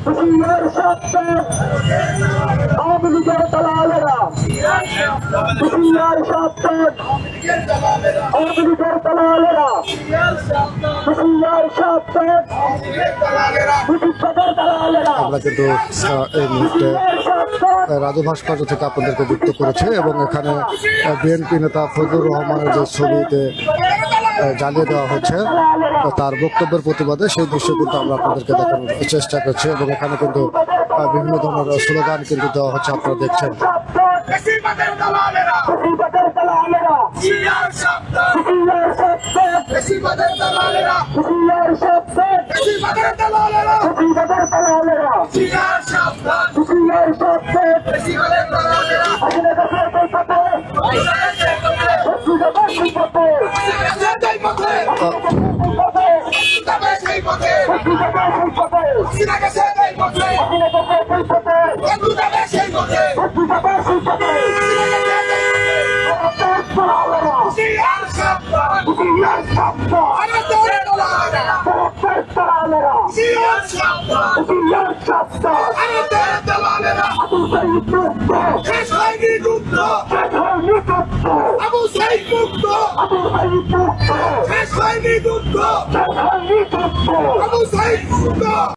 হুশিয়ার সাবধান আওয়ামী লীগের দালালেরা, হুশিয়ার সাবধান আওয়ামী লীগের দালালেরা, হুশিয়ার সাবধান মুজিববাদের দালালেরা। আমরা কিন্তু এই মুহূর্তে রাজু ভাস্কর্য থেকে আপনাদেরকে যুক্ত করেছে এবং এখানে বিএনপি নেতা ফজলুর রহমানের যে ছবিতে জ্বালিয়ে দেওয়া হচ্ছে তার বক্তব্যের প্রতিবাদে সেই দৃশ্য কিন্তু আমরা আপনাদেরকে দেখানোর চেষ্টা করছি এবং এখানে কিন্তু বিভিন্ন ধরনের স্লোগান কিন্তু দেওয়া হচ্ছে, আপনারা দেখছেন। বেশিরভাগের দালালেরা, বেশিরভাগের দালালেরা, হুশিয়ার সাবধান, হুশিয়ার সাবধান, বেশিরভাগের দালালেরা, হুশিয়ার সাবধান, বেশিরভাগের দালালেরা, বেশিরভাগের দালালেরা, হুশিয়ার সাবধান, হুশিয়ার সাবধান, বেশিরভাগের দালালেরা। আসলে দেখে দেখতে আবু সাইদ মুক্ত, শেষ হয়নি যুদ্ধ, আবু সাইদ মুক্ত।